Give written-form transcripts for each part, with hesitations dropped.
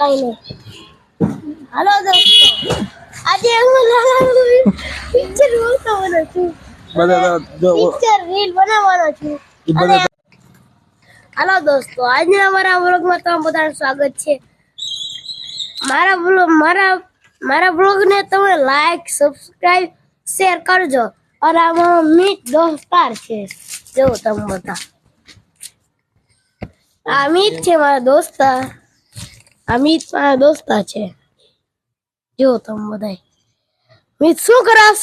કઈ નહીં. હાલો દોસ્તો, આજે હું પિક્ચર બનાવવાનો છું. પિક્ચર રીલ બનાવવાનો છું. હાલો દોસ્તો, આજના અમારા વ્લોગમાં તમારું બધાનું સ્વાગત છે. મારા વ્લોગને તમે લાઈક, સબસ્ક્રાઇબ, શેર કરજો. અને આમાં અમિત દોસ્તાર છે, જો તમે બધા. અમિત છે મારા દોસ્તાર. અમિત મારા દોસ્તાર છે, જો તમે બધા. મિત શું કરસ?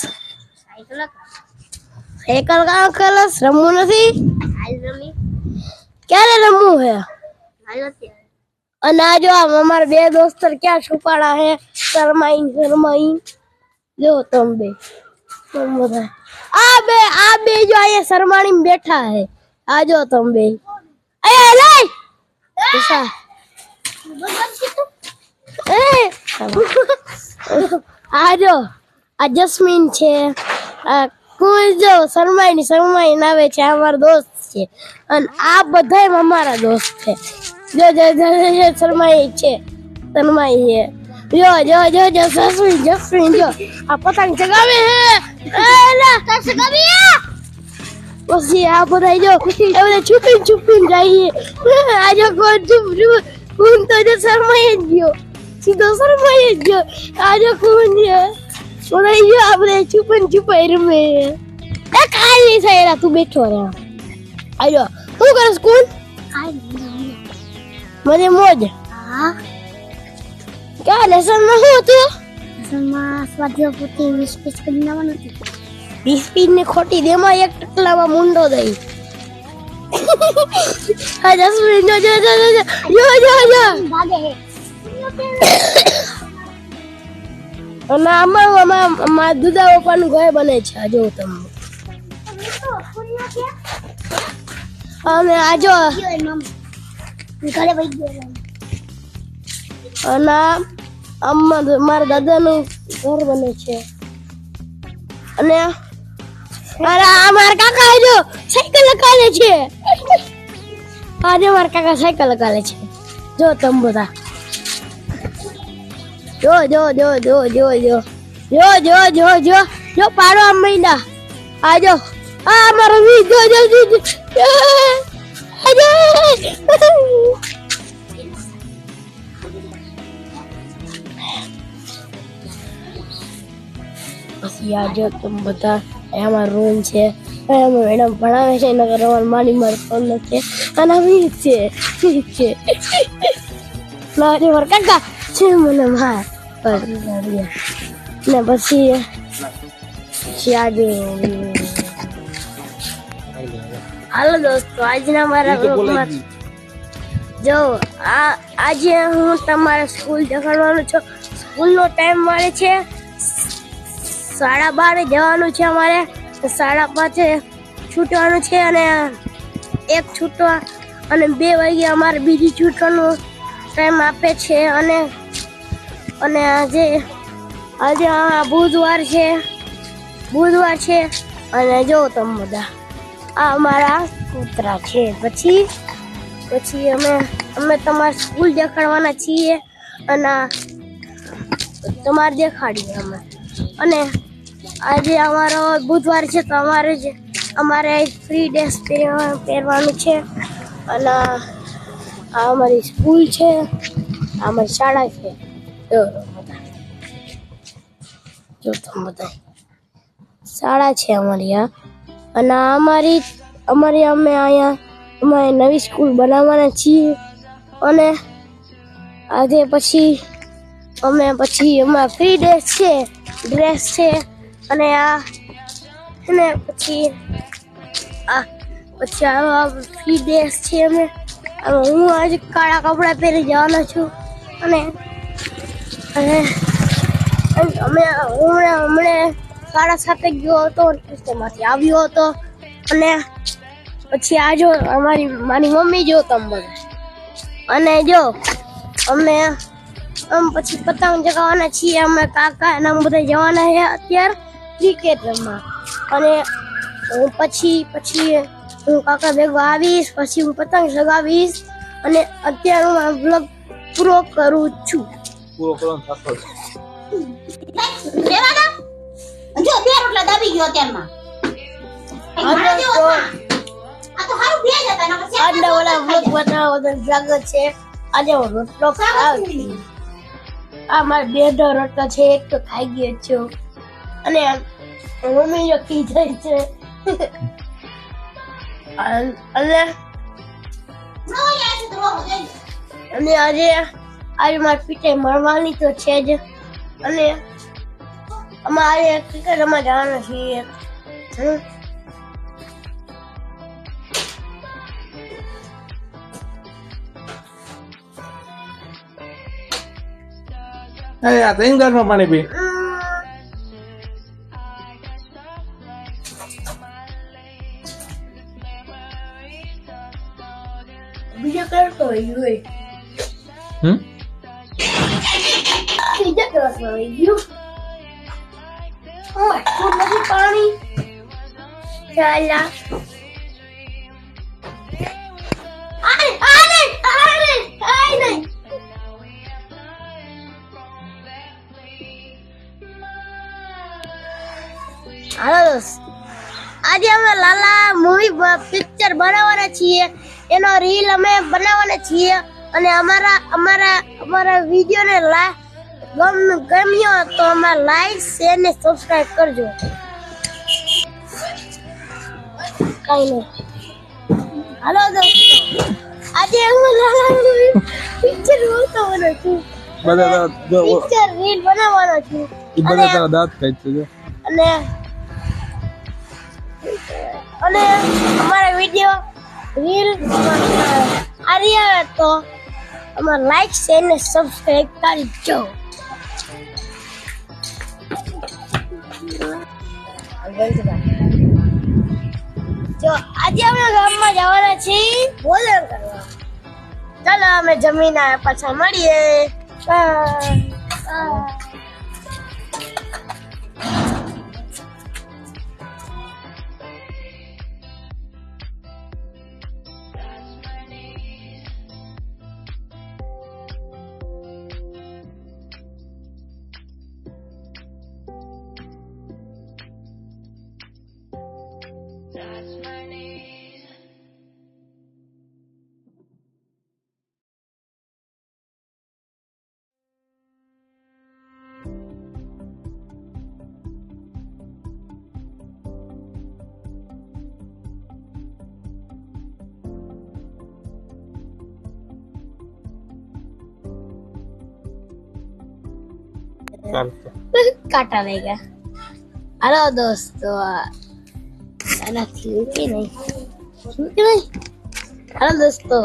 સાયકલ કામ કરસ? રમવું નથી? ક્યારે રમવું હે? અને આ જો અમારા બે દોસ્તર ક્યાં છુપાડા હે, શરમાઈ જો તમે બે બધા. આ બે જો અહીંયા શરમાણી બેઠા હે. આ જો તમે બે આ જો આ જસ્મીન છે. આ કોઈ જો શરમાઈ આવે છે, અમારા દોસ્ત છે. અને આ બધા અમારા દોસ્ત છે. જો શરમાઈ છે. જો જસ્મીન જો આ પતંગ ચગાવે હે. પછી આ બધા જો એ બધા છુપીને જઈએ. આ જો કોણ તો જો શરમાઈ જ ગયો, સીધો શરમાઈ જ ગયો. આ જો કોણ છે બધા જો આ બધા છુપાઈ રમે. એ કાઈ નહીં થાય, તું બેઠો રહે. આ જો શું કરે સ્કૂલ? મને મોજ. હા, ક્યાં લેસનમાં શું હતું? લેસનમાં સ્વાધ્યાય પોથી 20 પેજ બનાવવાનું હતું. 20 પેજ ને ખોટી દેમાં એક ટકલામાં મુંડો દઈ. આ જસ્મીન જો ભાગે. અને આમાં દુધા પપ્પાનું ઘર બને છે. આ જો તમે. અને આ જો અને મારા દાદાનું ઘર બને છે. અને મારા કાકા જો સાયકલ લગાડે છે. આજે મારા કાકા સાયકલ લગાડે છે, જો તમે બધા. જો પાડો આમ મહિના. આ જો આ મારો વી જો પછી આ જો તમે બધા. અમારો રૂમ છે. મેડમ ભણાવે છે, એના કરવાનું મારી ફોન છે. અને વીર છે મારા કાકા છે. મને માર ને પછી આજે હાલો દોસ્તો, આજના મારા વ્લોગમાં જો આજે હું તમારા સ્કૂલ દેખાડવાનું છું. સ્કૂલનો ટાઈમ મળે છે 12:30 જવાનું છે અમારે. 5:30 છૂટવાનું છે. અને 1 છૂટવા અને 2 વાગે અમારે બીજી છૂટવાનો ટાઈમ આપે છે. અને આજે બુધવાર છે. અને જો તમે બધા આ અમારા કૂતરા છે. પછી અમે તમારી સ્કૂલ દેખાડવાના છીએ. અને તમારે દેખાડીએ અમે. અને આજે અમારો બુધવાર છે, તો અમારે ફ્રી ડ્રેસ પહેરવાનું છે. અને આ અમારી સ્કૂલ છે, આ અમારી શાળા છે. જો તમે બધા શાળા છે અમારી આ. અને અમે અહીંયા નવી સ્કૂલ બનાવવાના છીએ. અને આજે પછી અમારા ફ્રી ડ્રેસ છે. અને પછી આ ફ્રી ડ્રેસ છે. હું આજે કાળા કપડા પહેરી જવાનો છું. અને હમણે 7:30 ગયો હતો, તેમાંથી આવ્યો હતો. અને પછી આ જો મારી મમ્મી જો તમે બધા. અને જો અમે પછી પતંગ ચગાવવાના છીએ. અમે કાકા અને બધા જવાના છે અત્યારે ક્રિકેટ રમવા. અને પછી હું કાકા ભેગો આવીશ. પછી હું પતંગ ચગાવીશ. અને અત્યારે હું બ્લોગ પૂરો કરું છું. પૂરો કરવાનો થતો જ. રેવાના જો બે રોટલા દાબી ગયો અત્યારમાં આજે તો આ તો હારું બે જતા નકર શેક આજના ઓલા વ્લોગ બનાવવાનો જાગર છે. આજે હું રોટલો ખાઉં છું. આ મારે બે રોટલો છે, એક તો ખાઈ ગયો છું અને મમ્મી જો ખી જાય છે અને નો યાર તો રોગ દે અને આજે મારી પીઠે મળવાની તો છે જ અને અમારે ક્રિકેટ રમવા જવાના છીએ. અરે આ ત્રણ ગારમાં પાણી પી. બીજો કરતો હોય બીજા ક્લાસમાં આવી ગયું. નથી પાણી ચાલા હાલો દોસ્ત, આજે અમે લાલા મૂવી પિક્ચર બનાવવાના છીએ. એનો રીલ અમે બનાવવાના છીએ અને અમારા વિડિયોને ગમ્યો તો અમારા લાઈક શેર ને સબસ્ક્રાઇબ કરજો. કઈ નહીં. હાલો દોસ્તો, આજે અમે લાલા મૂવી પિક્ચર બનાવવાના છું. બધા જો પિક્ચર રીલ બનાવવાના છું. ઈ બધા તારા દાંત ખાય છે જો. અને અમારા વિડિયો રીલ આર્યા તો અમાર લાઈક શેર ને સબસ્ક્રાઇબ કરજો. જો આજે અમે ગામમાં જવાના છીએ ભોજન કરવા. ચાલો અમે જમીને પાછા મળીએ. બાય. काटा रहेगा. हेलो दोस्तों, हेलो दोस्तों,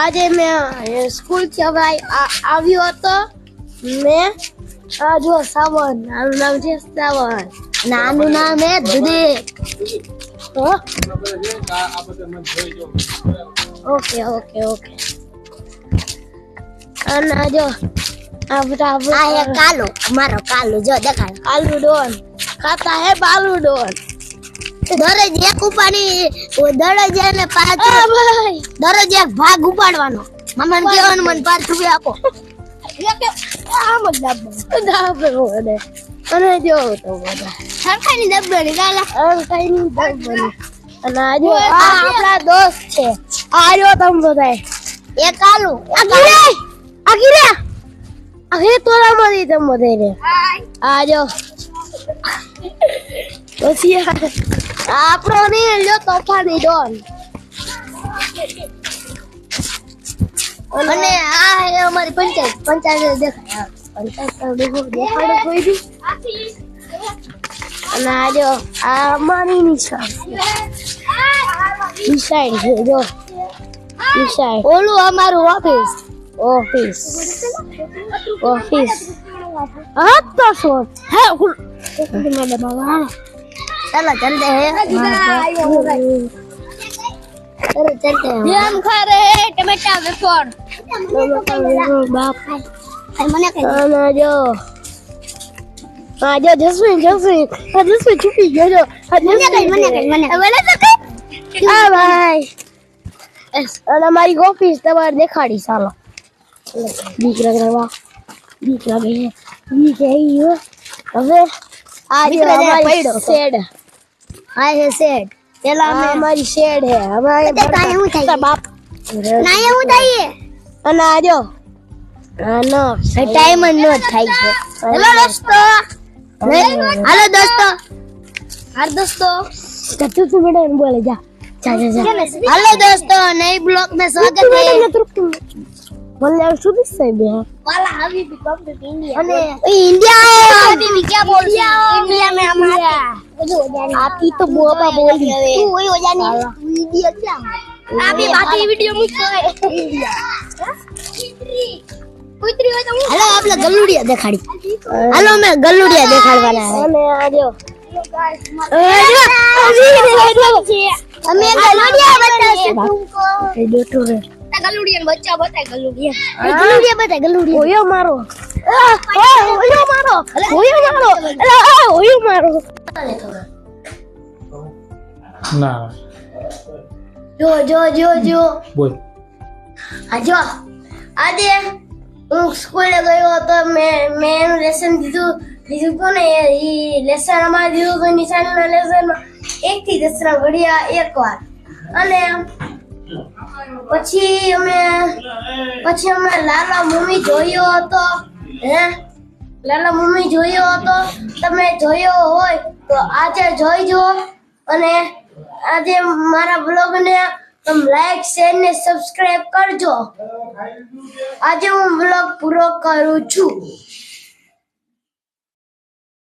આજે મેં સ્કૂલ થી આવ્યો હતો. મેં જો સાવન, આનું નામ છે સાવન, નાનું નામ હે દુદે. Okay okay okay. અને જો આ હે કાલુ, મારો કાલુ જો દેખાય. કાલુ ડોન ખાતા હે બાલુ ડોન. દરરોજ એક ઉપાડી, દરરોજ એને પાંચ, દરરોજ એક ભાગ ઉપાડવાનો. મમ્મીને કહેવાનું મને 5 રૂપિયા આપો. આમ જ દાબો દે. અને જો તો બધા સરખાની દબવાની ગાલા, સરખાની દબવાની. અને આજે આપણા દોસ્ત છે. આ જો તમે બધા એ કાલુ આગીરે અરે તોરા મળી તમ બધે. આજો પછી આપણો ને લ્યો તોફાની ડોન. અને આ હે અમારી પંચાયત દેખાય. પંચાયત દેખાડો કોઈ દી. અને આજો આ અમારી નિશાળ છે જો. નિશાળ ઓલું અમારું ઓફિસ. हाँ तो सोच है चलो चलते हैं. चलते हैं. ये हम खा रहे हैं टमाटर वेफर. बाप जो जसमीन छुपी गयो जो. મને ભાઈ અને અમારી ઓફિસ તમારે દેખાડી ચાલો બીક લાગે બીક લાગે બીક આવી હવે આ જો અમારી શેડ આ હે શેડ પેલા અમારી શેડ હે અમારે કાંઈ હું થાય બાપ ના એવું થાય અને આ જો નો ટાઈમ જ નો થાય છે હેલો દોસ્તો હાલો દોસ્તો તું બેટા એમ બોલે જા हेलो दोस्तों नए ब्लॉग में स्वागत है बोले शुरू से भी है वाला अभी भी कम टू इंडिया इंडिया अभी भी क्या बोल इंडिया में हम आती तो बोबा बोल तू वही हो जानी इंडिया क्या अभी बाकी वीडियो मुझको हेलो आप लोग गल्लुड़िया दिखाड़ी हेलो मैं गल्लुड़िया दिखाड़वाना है અને આ જો અમે ગલુડિયા બતાવશું तुमको એ બેઠો રે ગલુડિયાનો બચ્ચા બતાય ગલુડિયા બતાય ગલુડિયા ઓયો મારો ઓયો મારો ના જો બોલ આજો આજે હું સ્કૂલે ગયો તો મેં એનું લેસન દીધું કોને એ લેસન અમારે દીધું તો નિશાનના લેસનમાં 1 થી 10 ઘડિયા એકવાર અને પછી અમે લાલા મમ્મી જોયો હતો લાલા મમ્મી જોયો હતો તમે જોયો હોય તો આજે જોઈજો અને આજે મારા બ્લોગને તમે લાઈક શેર ને સબસ્ક્રાઇબ કરજો આજે હું બ્લોગ પૂરો કરું છું